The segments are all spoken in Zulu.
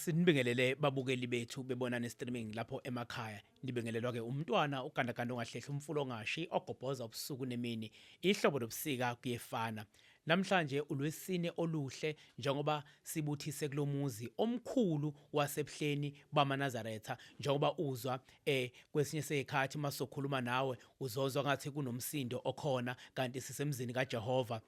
Sinibingelele babukeli bethu bebonana streaming lapho emakhaya. Nibingelelwa ke umntwana ugandaganda ongahlehla umfulo ongashi ogobhoza ubusuku nemini. Ihlobo lobusika kuyefana. Namhlanje ulwesine oluhle njengoba sibuthise kulomuzi omkhulu wasebuhleni bamaNazaretha njengoba uzwa kwesinye sezikhathi masokhuluma nawe uzozwa ngathi kunomsindo okhona kanti sisemzini kaJehova.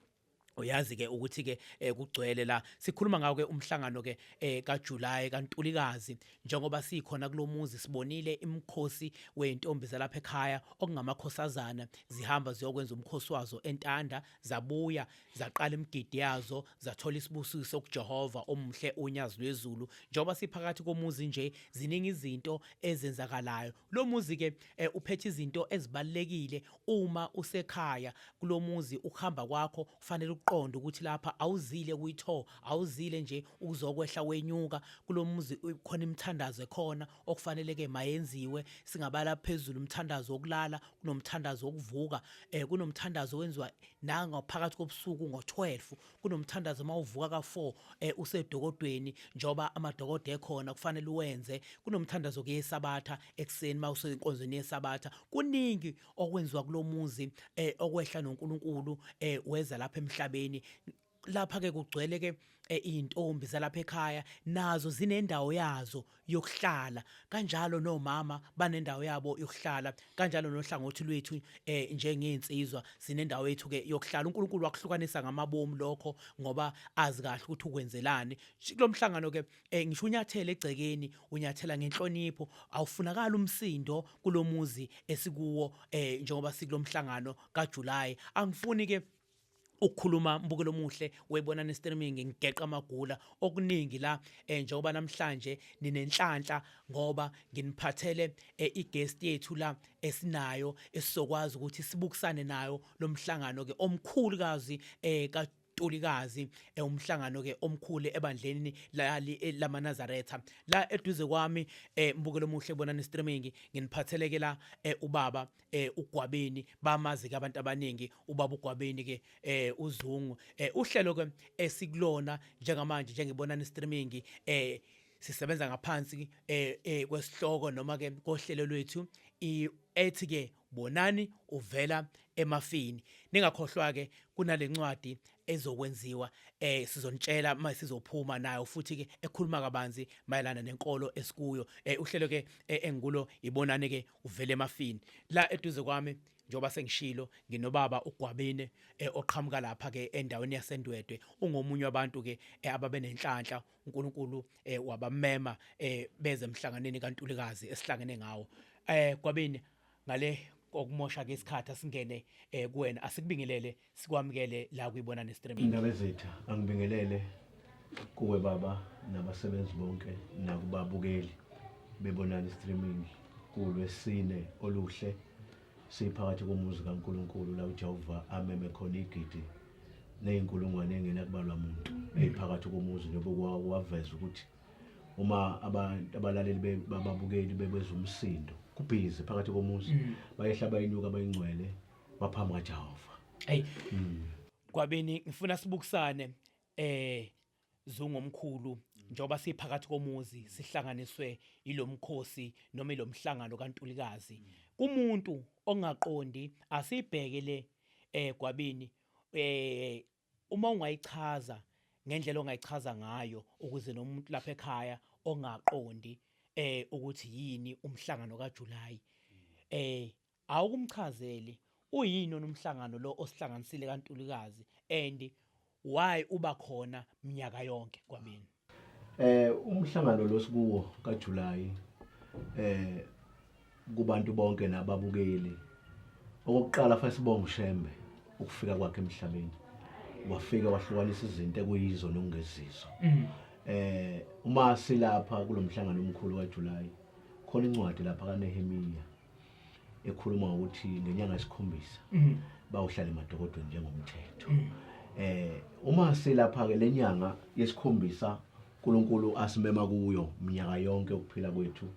Uyazi ke ukuthi ke kugcwele la sikhuluma ngawo ke umhlangano ke kaJuly kaNtulikazi njengoba sikhona kulomuzi sibonile imikhosi weintombi zalapha ekhaya okungamakhosazana zihamba ziyokwenza umkhosi wazo entanda zabuya zaqala imigidi yazo zathola isibusiso kuJehova omhle unyazi lwezulu njengoba siphakathi komuzi nje ziningi izinto ezenzakalayo lo muzi ke uphethe izinto ezibalekile uma usekhaya kulomuzi ukuhamba kwakho kufanele uqonde ukuthi lapha awuzile kuyitho awuzile nje ukuzokwehla wenyuka kulomuzi khona imithandazo ekhona okufanele ke mayenziwe singabala phezulu umthandazo wokulala kunomthandazo wokuvuka kunomthandazo wenziwa nangaphakathi kobusuku ngo12 kunomthandazo mawuvuka ka4 usedokodweni njoba amadokodo ekhona kufanele uwenze kunomthandazo kuyesabatha ekseni mawusenkonzweni yesabatha kuningi okwenziwa kulomuzi okwehla noNkulunkulu weza lapha emhlabeni lapha ke kugcwele ke izintombi zalapha ekhaya nazo zinendawo yazo yokuhlala kanjalo nomama banendawo yabo yokuhlala kanjalo nohlangothi lwethu njengeinsizwa sinendawo yethu ke yokuhlala uNkulunkulu wakuhlukanisa ngamabomu lokho ngoba azi kahle ukuthi ukwenzelani kulomhlangano ke ngisho unyathela egcekeni unyathela ngenhlonipho awufunakala umsindo kulomuzi esikuwo njengoba sikulomhlangano kaJuly angifuni ke ukukhuluma mbukelo omuhle webonana streaming ngigeqa amagula okuningi la njengoba namhlanje ninenhlanhla ngoba nginiphathele iguest yethu la esinayo esizokwazi ukuthi sibukisane nayo lomhlangano ke omkhulukazi kaNtulikazi umhlangano ke omkhulu ebandleni lamaNazaretha la eduze kwami mbukelo omuhle bonana streaming nginiphathele ke la ubaba uGwabeni bamazi ke abantu abaningi ubaba uGwabeni ke uZungu uhlelo ke esikulona njengamanje njengebonana streaming sisebenza ngaphansi kwesihloko noma ke kohlelo lwethu ethi ke bonani uvela emafini ningakhohlwa ke kunalencwadi ezokwenziwa sizonitshela masizophuma nayo futhi ke ekhuluma kabanzi mayelana nenkolo esikuyo uhlelo ke engikulo ibonane ke uvela emafini la eduze kwami njoba sengishilo nginobaba uGwabene oqhamuka lapha ke endaweni yaseNdwedwe ungomunye wabantu ke ababenenhlanhla uNkulunkulu wabamema beze emhlanganeni kaNtulikazi esihlangene ngawo Gwabeni ngale okumosha ke isikhathi asingene kuwena asikubingelele sikwamukele la kuyibonana streaming indaba ezethu angibingelele kuwe baba nabasebenzi bonke nakubabukeli bebonana streaming kulwesine oluhle siphakathi komuzi kaNkulunkulu la uJehova ameme khona igidi nezinkulungwane engenakubalwa umuntu eziphakathi komuzi njengoba waveza ukuthi uma abantu abalaleli bababukeli bebeza umsindo kubhizi phakathi komuzi bayehla bayinyuka bayingcwele baphambi kaJehova hey Gwabeni ngifuna sibukisane Zungu omkhulu njoba siphakathi komuzi sihlanganiswe ilomkhosi noma ilomhlangano kaNtulikazi kumuntu ongaqondi asibhekele Gwabeni uma ungayichaza ngendlela ongayichaza ngayo ukuze nomuntu lapha ekhaya ongaqondi ukuthi yini umhlangano kaJuly awukumchazeli uyini nomhlangano lo osihlanganisile kaNtulikazi and why uba khona minyaka yonke Gwabeni umhlangano lo sikuwo kaJuly kubantu bonke nababukeli okokuqala fa sibonga uShembe ukufika kwakhe emhlabeni wafika wahlukanisa izinto ekuyizo nokungezizo uma silapha kulomhlangano omkhulu kaJuly khona incwadi lapha kaNehemiya ekhuluma ukuthi ngenyanga yesikhombisa bawuhlala emadokodweni njengomthetho uma silapha ke lenyanga yesikhombisa uNkulunkulu asimema kuyo minyaka yonke ukuphila kwethu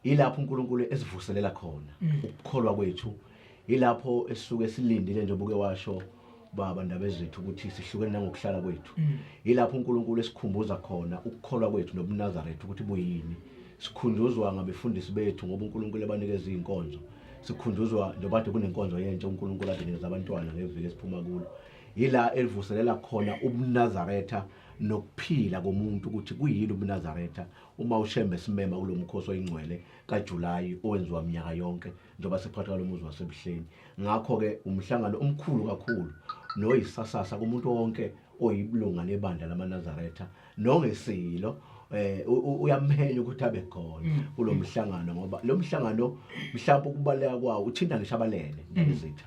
ilapho uNkulunkulu esivuselela khona ukukholwa kwethu ilapho esisuke silindile nje obuke washo baba ndaba ezethu ukuthi sihlukene nangokuhlala kwethu. Yilapho uNkulunkulu esikhumbuza khona ukukholwa kwethu nobuNazaretha ukuthi buyini. Sikhunjuzwa ngabefundisi bethu ngoba uNkulunkulu ebanikeza izinkonzo. Sikhunjuzwa njengoba kunenkonzo yentsha uNkulunkulu adenikeza abantwana ngeviki esiphuma kulo. Yila elivuselela khona ubuNazaretha nokuphila komuntu ukuthi kuyini ubuNazaretha uma uShembe simema kulomkhosi oyingcwele kaJulayi owenziwa minyaka yonke njengoba siphakathi kwalomuzi wasebuhleni. Ngakho ke umhlangano omkhulu kakhulu noyisasasa kumuntu wonke oyibulunga lebandla lamaNazaretha nongesilo uyamhenya ukuthi abe khona kulomhlangano ngoba lo mhlangano mhlawumbe ukubaleka kwawo uthinta ngishabalele ngizitha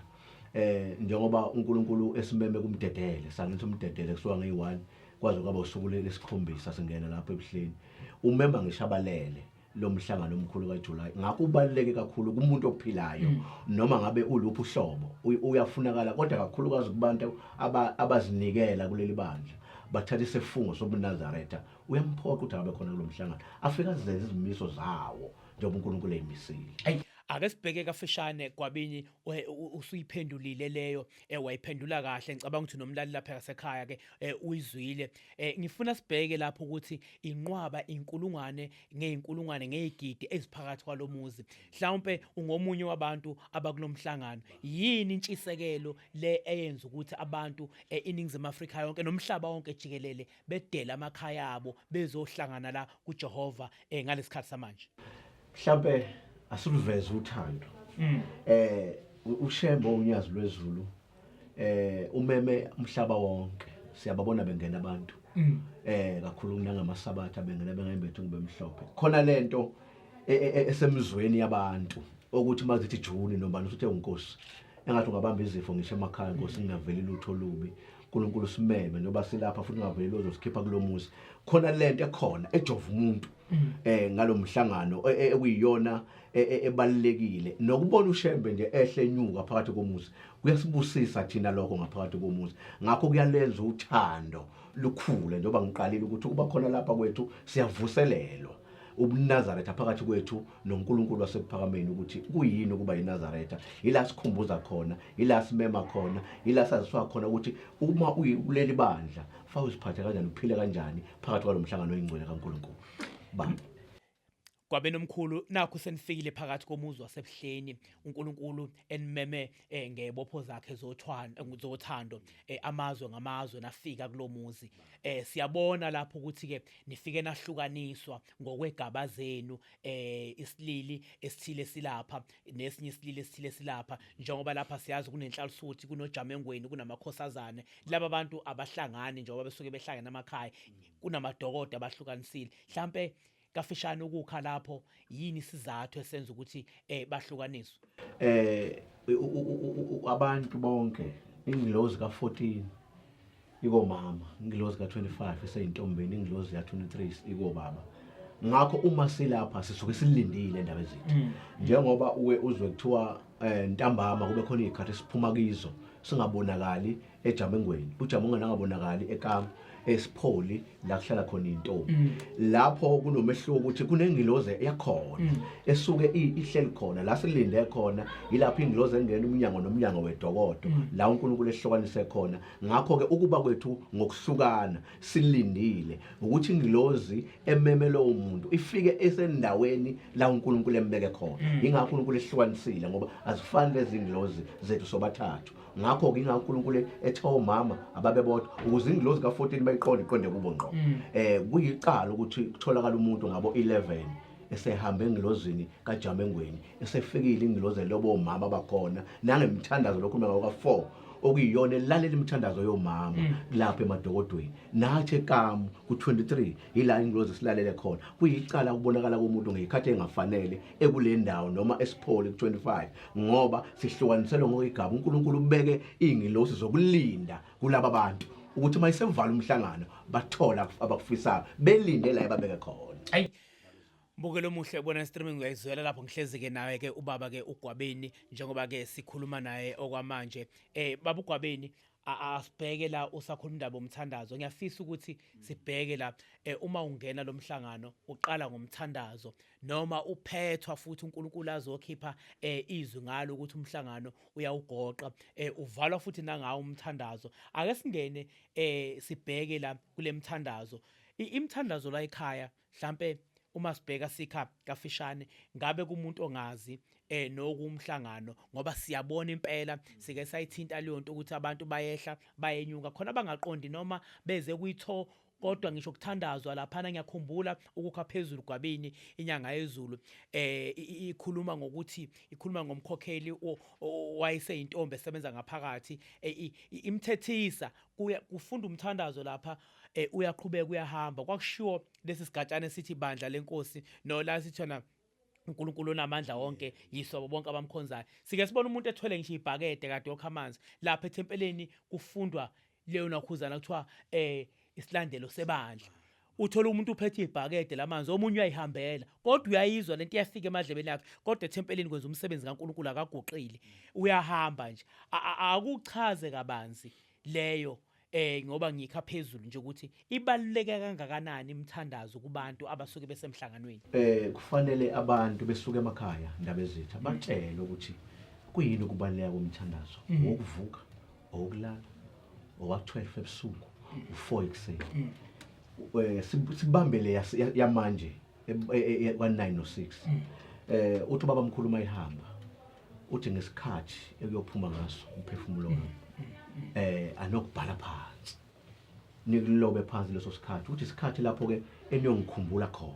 njengoba uNkulunkulu esimeme kumdedele sangithi umdedele kusuka nge1 kwaze kwaba usuku lesikhombisa singena lapha ebuhleni umemba ngishabalele lo mhlangano omkhulu kaJulayi. Ngakho ubaluleke kakhulu kumuntu ophilayo noma ngabe uluphi uhlobo uyafunakala kodwa kakhulukazi kubantu abazinikela kuleli bandla bathatha isifungo sobuNazaretha uyamphoqa ukuthi abe khona kulo mhlangano afika azenze izimiso zawo njengoba uNkulunkulu eyimisile. Ake sibheke kafishane Gwabini usuyiphendulile leyo wayiphendula kahle ngicabanga ukuthi nomlaleli lapha esekhaya ke uyizwile. Ngifuna sibheke lapho ukuthi inqwaba inkulungwane ngeinkulungwane ngezigidi eziphakathi kwalomuzi mhlawumbe ungomunye wabantu abakulomhlangano yini intshisekelo le eyenza ukuthi abantu iningizimu Afrika yonke nomhlaba wonke jikelele bedela amakhaya abo bezohlangana la kuJehova ngalesikhathi samanje mhlawumbe asiluveze uthando. uShembe unyazi lwezulu umeme umhlaba wonke siyababona bengena abantu kakhulu kunangamasabatha bengena bengembethe ngibemhlophe khona lento esemzweni yabantu ukuthi mazithi Juni noma usuthe unkosi engathi ungabamba izifo ngisho emakhaya inkosi ingaveli lutho lubi uNkulunkulu simeme njengoba silapha futhi ungaveli ozosikhipa kulomuzi khona lento ekhona ejova umuntu ngalomhlangano ekuyiyona ebalekile nokubona uShembe nje ehle enyuka phakathi komuzi kuyasibusisa thina lokho ngaphakathi komuzi. Ngakho kuyalenza uthando lukhule njengoba ngiqalile ukuthi kuba khona lapha kwethu siyavuselelwa ubuNazaretha phakathi kwethu noNkulunkulu wasephakameni ukuthi kuyini ukuba yiNazaretha. Yila sikhumbuza khona, yila simema khona, yila saziswa khona ukuthi uma uyileli bandla fa uziphathe kanjani uphile kanjani phakathi kwalomhlangano oyingcwele kaNkulunkulu. Baba Gwabeni omkhulu nakho senifikile phakathi komuzi wasebuhleni uNkulunkulu enimeme ngebopho zakhe zothando amazwe ngamazwe nafika kulomuzi siyabona lapho ukuthi ke nifike nahlukaniswa ngokwegaba zenu isilili esithile silapha nesinye isilili esithile silapha njengoba lapha siyazi kunenhlalisuthi kunojamengweni kunamakhosazane laba bantu abahlangani njengoba besuke behlangene emakhaya kunamadokodo abahlukanisile mhlambe kafishane ukukha lapho yini isizathu esenza ukuthi bahlukaniswe abantu bonke ingilozi ka14 iko mama ingilozi ka25 eseyintombeni ingilozi ya23 iko baba. Ngakho uma silapha sisuke silindile indaba zethu njengoba uzwe kuthiwa ntambama kube khona izikhathi siphuma kizo singabonakali ejamengweni ujamengweni angabonakali ekama esipholi la kuhlala khona intombi lapho kunomehluko ukuthi kunengiloze yakhona esuke ihleli khona la silinde khona yilapho ingiloze engena umnyango nomnyango wedokodo la uNkulunkulu ehlukanise khona. Ngakho ke ukuba kwethu ngokuhlukana silindile ukuthi ingilozi ememelo umuntu ifike esendaweni la uNkulunkulu embeke khona. Ingakho uNkulunkulu ehlukanisile ngoba azifani lezi ingilozi zethu sobathathu. Ngakho ke ingakho uNkulunkulu ethe omama ababebodwa ukuze ingilozi ka14 iqonde kubo ngqo. Kuyiqala ukuthi kutholakala umuntu ngabo 11 esehambe engilozini kaJamengweni esefikile ingilozi lobo mama bakhona nangemthandazo lokhu ka4 okuyiyona elalela imithandazo yomama lapha emadokodweni nathi ekam ku23 ila ingilozi silalele khona. Kuyicala kubonakala komuntu ngekhathi engafanele ekulendawo noma esipholi ku25 ngoba sihlukaniselwe ngokugaba uNkulunkulu ubeke ingilozi zokulinda kulabo bantu ukuthi mayisevala umhlangano bathola abakufisayo belinde la ebabeke khona. Hayi mbukelo omuhle ubona streaming uyayizwela lapho ngihlezi ke nawe ke ubaba ke uGwabeni njengoba ke sikhuluma naye okwamanje baba uGwabeni asibheke la usakhuluma indaba omthandazo. Ngiyafisa ukuthi sibheke la uma ungena lo mhlangano uqala ngomthandazo noma uphethwa futhi uNkulunkulu azokhipha izwi ngalo ukuthi umhlangano uyawugoqa uvalwa futhi nangawo umthandazo. Ake singene sibheke la kule mthandazo. Imithandazo la ekhaya mhlambe uma sibheka sikha kafishane ngabe kumuntu ongazi nokumhlangano ngoba siyabona impela sike sayithinta leyo nto ukuthi abantu bayehla bayenyuka khona abangaqondi noma beze kuyitho kodwa ngisho kuthandazwa lapha ngiyakhumbula ukukha phezulu kwabini inyanga yezulu ikhuluma ngokuthi ikhuluma ngomkhokheli wayeseyintombi esebenza ngaphakathi imthethisa kufunda umthandazo lapha uyaqhubeka uyahamba kwakushiwo lesi sigatshana sithi bandla lenkosi no la sithona uNkulunkulu onamandla wonke yiso bonke abamkhonzayo. Sike sibona umuntu ethwele ngisho ibhakede kade yokha amanzi lapha ethempeleni kufundwa leyo nakhuzana kuthiwa isilandelo sebandla. Uthola umuntu uphethe ibhakede lamanzi omunye uyayihambela kodwa uyayizwa lento iyafika emadlebeni yakhe kodwa ethempeleni kwenza umsebenzi kaNkulunkulu akaguqile uyahamba nje akuchaze kabanzi leyo ngoba ngikha phezulu nje ukuthi ibaluleke kangakanani imithandazo kubantu abasuke besemhlanganweni. Kufanele abantu besuka emakhaya ndaba ezitha batshele ukuthi kuyini ukubaleka komthandazo ukuvuka okulala owa12 ebusuku u4 ekseni. Sibambele yamanje kwa9 no6. Uthi baba mkhulu mayihamba uthi ngesikhathi ekuyophuma ngaso umphefumulo wami anokubhala phansi nikulobe phansi leso sikhathi uthi isikhathi lapho ke eniyongikhumbula khona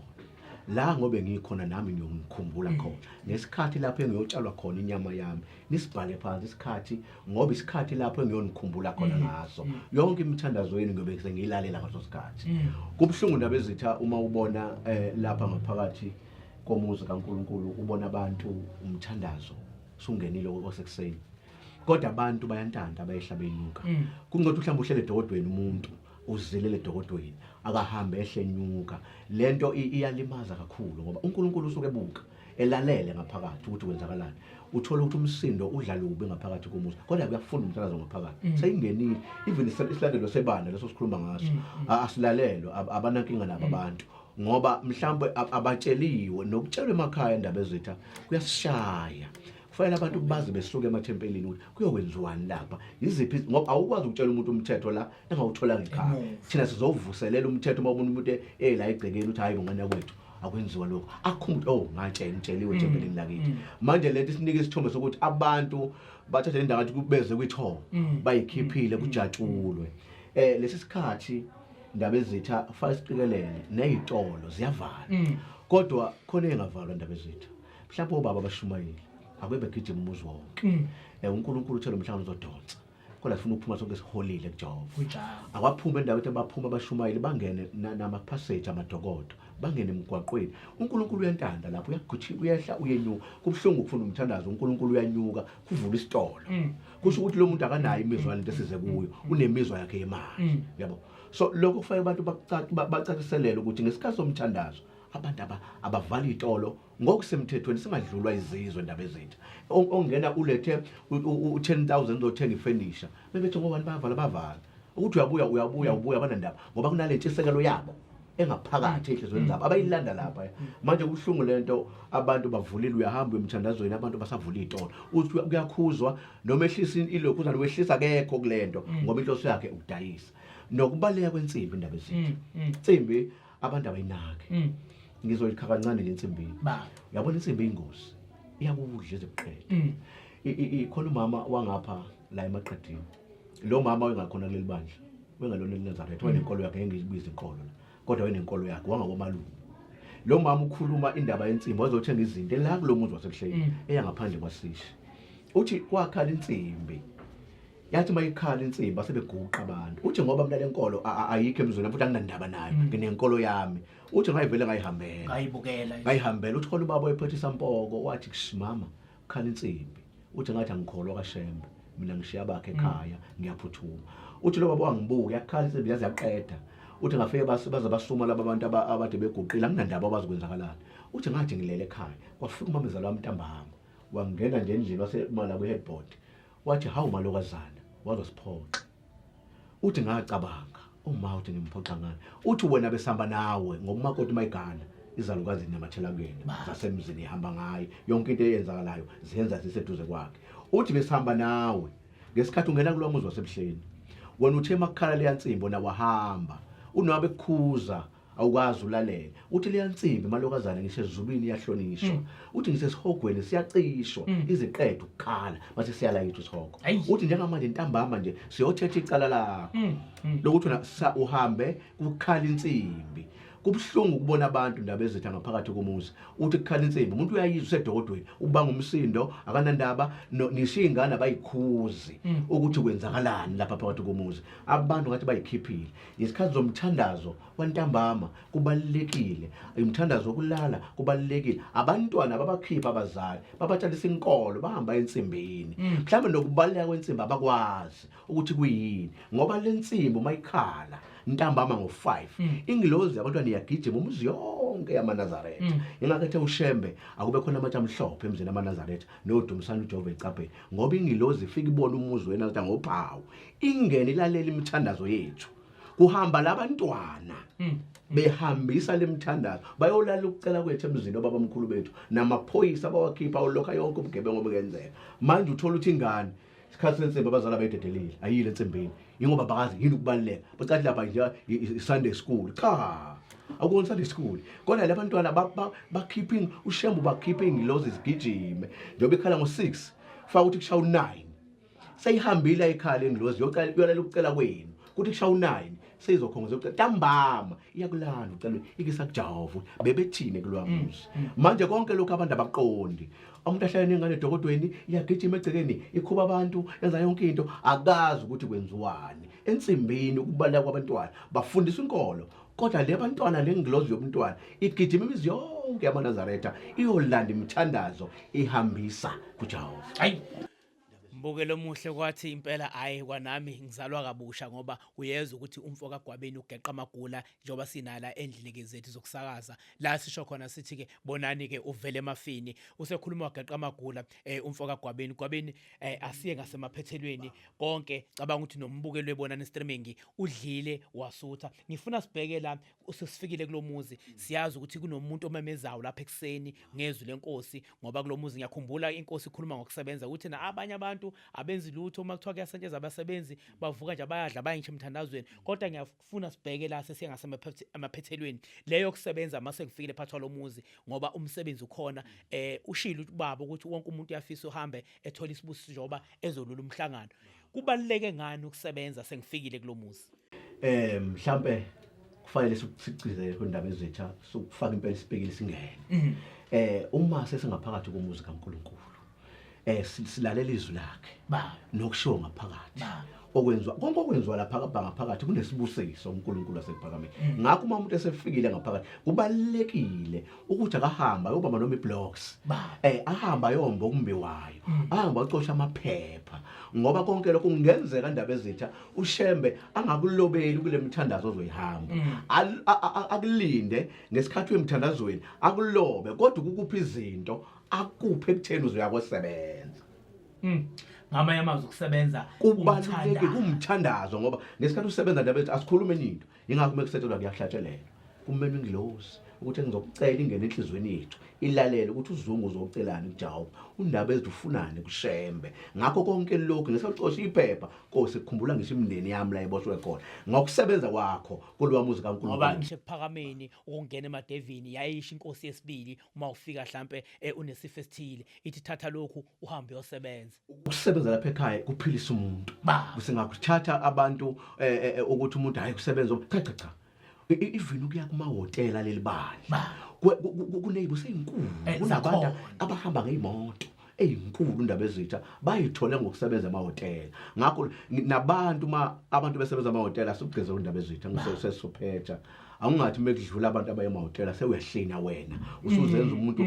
la ngobe ngikhona nami ngiyongikhumbula khona nesikhathi lapho engiyotshalwa khona inyama yami nisibhale phansi isikhathi ngoba isikhathi lapho engiyonikhumbula khona ngaso yonke imithandazo yenu ngobe sengiyilalela ngaso sikhathi. Kubhlungu ndaba ezitha uma ubona lapha ngaphakathi komuzi kaNkulunkulu ubona abantu umthandazo sungenile osekuseni kodwa abantu bayantanda bayehla benyuka kungathi mhlawumbe uhlele edokodweni umuntu uzilele edokodweni akahambe ehle enyuka lento iyalimaza kakhulu ngoba uNkulunkulu usuke ebuka elalele ngaphakathi ukuthi kwenzakalani uthola ukuthi umsindo udlalubi ngaphakathi komuzi kodwa kuyafunda umthandazo ngaphakathi seyingenile even isilandelo sebandla leso sikhuluma ngaso asilalelo abanankinga nabo abantu ngoba mhlawumbe abatsheliwe nokutshelwa emakhaya indaba ezitha kuyasishaya. Kufanele abantu bazi besuke emathempelini ukuthi kuyokwenziwani lapha yiziphi ngoba awukwazi ukutshela umuntu umthetho la engawuthola ngekhaya thina sizovuselela umthetho uma umuntu la egcekeni uthi hayi ngane kwethu akwenziwa lokho akhumbuthi ngitsheliwe ethempelini lakithi manje lento isinika isithombe sokuthi abantu bathathe indawo ngathi kubeze kwitho bayikhiphile kujatshulwe lesi sikhathi indaba ezitha kufanele siqikelele nezitolo ziyavala kodwa khona engavalwa indaba ezitha mhlawumbe obaba abashumayeli akube begijima umuzi wonke uNkulunkulu uthela umhlangano uzodonsa kodwa sifuna ukuphuma sonke siholile kuJehova akwaphuma endaweni abaphuma abashumayeli bangene nama passage amadokodo bangene emgwaqweni uNkulunkulu uyantanda lapho uyagijima uyehla uyenyuka kubhlungu ukufuna umthandazo uNkulunkulu uyanyuka kuvula isitolo kusho ukuthi lo muntu akanayo imizwa lento esize kuyo unemizwa yakhe yemali yabo. So lokho kufanele abantu bacaciselele ukuthi ngesikhathi somthandazo abantu abavala itolo ngokusemthethweni singadlulwa izizwe indaba ezitha ongena ulethe u10,000 uzothenga ifurniture bebethi ngoba bavala ukuthi uyabuya abanandaba ngoba kunalentshisekelo yabo engaphakathi ehlizweni zabo abayilanda lapha manje kuhlungu lento abantu bavulile uyahamba emthandazweni abantu basavula itolo uthi kuyakhuzwa noma ehlisa ilokhu wehlisa kekho kulento ngoba inhloso yakhe ukudayisa nokubaleka kwensimbi indaba ezitha insimbi abantu abayinaki ngizoyikha kancane le nsimbi uyabona insimbi ingozi iyakudla eziqede ikhona umama wangapha la emaqedini lo mama wengakhona kuleli bandla wengalona eNazaretha wayenenkolo yakhe ngiyibiza inkolo kodwa wayenenkolo yakhe wangakomalume lo mama ukhuluma indaba yensimbi wazothenga izinto la kulomuzi wasekuhleni eyangaphandle kwasishi uthi kwakhala insimbi yathi mayikhala insimbi asebeguqa abantu uthi ngoba mina lenkolo ayikho emzweni futhi anginandaba nayo nginenkolo yami uthi ngayivele ngayihambela uthi khona ubaba oyiphethe isampoko wathi kushimama khala insimbi uthi ngathi angikholwa kaShembe mina ngishiya bakhe ekhaya ngiyaphuthuma uthi lo baba wangibuka yakhala insimbi yaze yaqeda uthi ngafike baze basuma laba abantu abade beguqile anginandaba abazokwenzakalana uthi ngathi ngilele ekhaya kwafika umamezala wami ntambama wangena nje endlini wasemala kweheadboard wathi hawu malokazana wazosiphoxa uthi ngacabanga uma uthi ngimphoxa ngani uthi wena besihamba nawe ngokumakoti mayigana izalukazi namathela kuyena zasemzini ihamba ngayo yonke into eyenzakalayo ziyenza siseduze kwakhe uthi besihamba nawe ngesikhathi ungena kulowo muzi wasebuhleni wena uthe makukhala leyansimbi na wahamba unabe kukhuza awukazi ulalela uthi leyansimbi malokazana ngisho ezulwini iyahlonishwa uthi ngisesihogweni siyacishwa iziqedwe ukukhala mase siyalayitha isihogo uthi njengamanje intambama nje siyothetha icala lakho lokuthi uhambe ukukhala insimbi kubhlungu ukubona abantu ndaba ezitha ngaphakathi komuzi uthi kukhala insimbi umuntu uyayizwa usedokodweni ubanga umsindo akanandaba nishingana abayikhuzi ukuthi kwenzakalani lapha phakathi komuzi abantu ngathi bayikhiphile isikhathi zomthandazo wantambama kubalekile umthandazo wokulala kubalekile abantwana babakhipha abazali babatshalisa inkolo bahamba ensimbini mhlawumbe nokubaleka kwensimbi abakwazi ukuthi kuyini ngoba lensimbi mayikhala ntambama ngo5 ingilozi abantwana iyagijima umuzi yonke yamaNazaretha ingakhethe uShembe akube khona amatsha amhlophe emzini yamaNazaretha nodumisana uJehova eCaphe ngoba ingilozi ifika ibona umuzi wena ukuthi ngophawu ingene ilalela imithandazo yethu kuhamba labantwana behambisa lemthandazo bayolala ukucela kwethu emzini obabamkhulu bethu namaphoyisa bawakhipha olokha yonke ubugebengu obungenzeka manje uthola ukuthi ingane isikhathi sensimbi abazala bayidedelile ayile ensimbini ingoba bakazi yini ukubaleka bacathi lapha nje Sunday school cha akukho Sunday school kodwa labantwana bakhipha uShembe bakhipha ingilozi zigijime njengoba ikhala ngo6 faka ukuthi kushawa u9 seyihambile ikhala ingilozi yolala ukucela kwenu kuthi kushawa u9 seyizokhongoza ukuthi ntambama iyakulanda ucela ikisakujava bebethine kulwamuzi manje konke lokho abantu abaqondi umuntu ahlala nengane edokodweni iyagijima egcekeni ikhuba abantu yenza yonke into akazi ukuthi kwenziwani ensimbini ukubaleka kwabantwana bafundiswa inkolo kodwa le bantwana lengilozi yomntwana igijima imizi yonke yamaNazaretha iyolanda imithandazo ihambisa kuJehova hayi mbukelo omuhle kwathi impela hayi kwanami ngizalwa kabusha ngoba uyeza ukuthi umfo kaGwabeni ugeqa amagula njengoba sinala endlini zethu zokusakaza la sisho khona sithi ke bonani ke uvele emafini usekhuluma wageqa amagula umfo kaGwabeni asiye ngasemaphethelweni konke cabanga ukuthi nombukelo webonani streaming udlile wasutha ngifuna sibheke la usesifikile kulomuzi siyazi ukuthi kunomuntu omemezayo lapha ekseni ngezwi lenkosi ngoba kulomuzi ngiyakhumbula inkosi ikhuluma ngokusebenza ukuthi na abanye abantu abenzi lutho uma kuthiwa kuyasentsheza abasebenzi bavuka nje bayadla bayintshe emthandazweni kodwa ngiyafuna sibheke la sesiyengasemaphethelweni leyo kusebenza mase kufikile phathwa lomuzi ngoba umsebenzi ukhona ushilo ubaba ukuthi wonke umuntu uyafisa uhambe ethola isibusiso njengoba ezolula umhlangano kubaluleke ngani ukusebenza sengifikile kulomuzi mhlambe kufanele sikucize kwindaba ezitha sokufaka impela isibhekile singene uma sesingaphakathi komuzi kaNkulunkulu silalela izwi lakhe nokushiwo ngaphakathi okwenziwa konke okwenziwa lapha ngaphakathi kunesibusiso uNkulunkulu asephakameni ngakho uma umuntu esefikile ngaphakathi kubalekile ukuthi akahamba yobamba noma iblocks ahamba yomba kumbe wayo ahamba ucosha amaphepha ngoba konke lokho kungenzeka indaba ezitha uShembe angakulobeli kule mithandazo ozoyihamba akulinde ngesikhathi wemthandazweni akulobe kodwa ukupha izinto akuphe ekutheni uzoyakosebenza ngamanye amazwi ukusebenza kubaluleke kumthandazo ngoba ngesikhathi usebenza ndaba ethi asikhulume into ingakho mekusethelwa kuyahlatshelela kumele ingilosi ukuthi ngizokucela ingene enhlizweni yethu ilalele ukuthi uzungu uzokucelana kuJehova undaba ezifunane kuShembe ngakho konke lokho ngesacosha iphepha Nkosi kukhumbula ngisho imindeni yami la iboshwe khona ngokusebenza kwakho kolwamuzi kaNkulunkulu ngoba ngisho ephakameni ukungena emadevini yayisho inkosi yesibili uma ufika mhlambe unesifo esithile ithi thatha lokhu uhambe uyosebenza ukusebenza lapha ekhaya kuphilisa umuntu usengakuthatha abantu ukuthi umuntu hayi kusebenza cha even ukuya kumahotela lelibandla kuneyibo seyinkulu kunabantu abahamba ngeimoto eyinkulu indaba ezitha bayithola ngokusebenza emahotela ngakho nabantu abantu besebenza emahotela asugceze indaba ezitha ngisesophetha awungathi mekudlula abantu abayemahotela sewuyahlina wena usuzenza umuntu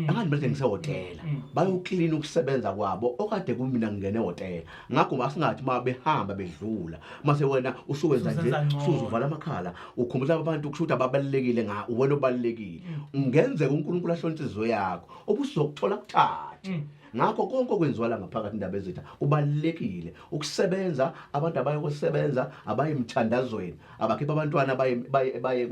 angani bese ngisehotela bayoclean ukusebenza kwabo okade kumina ngene ehotela ngakho asingathi behamba bedlula mase wena usuwenza nje usuzuvala amakhala ukhumbula abantu kushuthi ababalekile wena obalekile ungenzeka uNkulunkulu ahlonze inhliziyo yakho obusizokuthola kuthatha ngakho konke okwenziwa la ngaphakathi indaba ezitha kubalekile ukusebenza abantu abayokusebenza abayimthandazweni abakhipha abantwana baye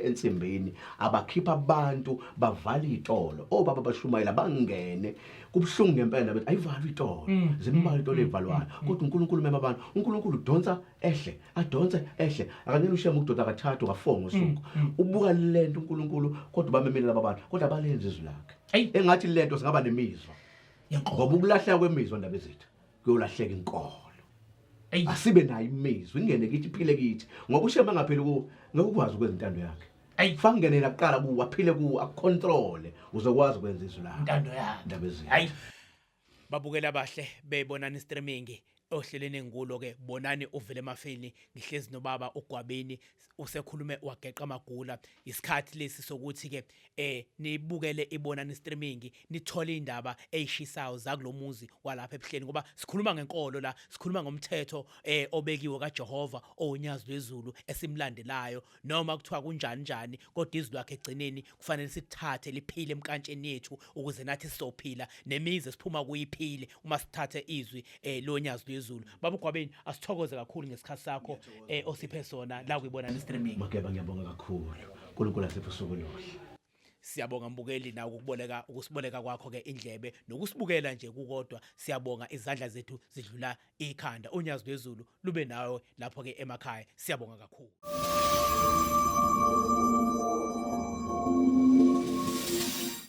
ensimbini abakhipha abantu bavala itolo obaba bashumayela bangene kubhlungu ngempela bethi ayivalwe itolo zimbalwa itolo evalwayo kodwa uNkulunkulu mema abantu uNkulunkulu udonsa ehle adonse ehle akanyela ushema ukudoda kathathu kafongo usuku ubuka lento uNkulunkulu kodwa bamemela laba bantu kodwa balenze izwi lakhe engathi lento singaba nemizwa ngoba ukulahleka kwemizwa indaba ezitha kuyolahleka inkolo asibe nayo imizwa ingene kithi iphile kithi ngoba ushema ngapheli ku ngokwazi ukwenza intando yakhe fangenela kuqala ku aphile ku acontrol uzokwazi ukwenza izwi lakhe intando yakhe indaba ezitha hayi babukela bahle bebonana streaming ohlelene ngulo ke bonani uvele emafeni ngihlezi nobaba uGwabeni usekhulume wageqa amagula isikhathi lesi sokuthi ke nibukele ibonani streaming nithole indaba eyishisayo zakulomuzi walapha ebuhleni ngoba sikhuluma ngenkolo la sikhuluma ngomthetho obekiwe kaJehova owunyazi lwezulu esimlandelayo noma kuthiwa kunjani njani kodwa izwi lakhe egcineni kufanele sithathe liphile emkantsheni yethu ukuze nathi sizophila nemize siphuma kuyiphile uma sithathe izwi lonyazi lwezulu baba uGwabeni asithokoze kakhulu ngesikhathi sakho osiphe sona la kuyibonana streaming Mageba ngiyabonga kakhulu uNkulunkulu asiphe usuku oluhle siyabonga mbukeli na ukusiboleka kwakho ke indlebe nokusibukela nje kukodwa siyabonga izandla zethu zidlula ikhanda unyazi lwezulu lube nawe lapho ke emakhaya siyabonga kakhulu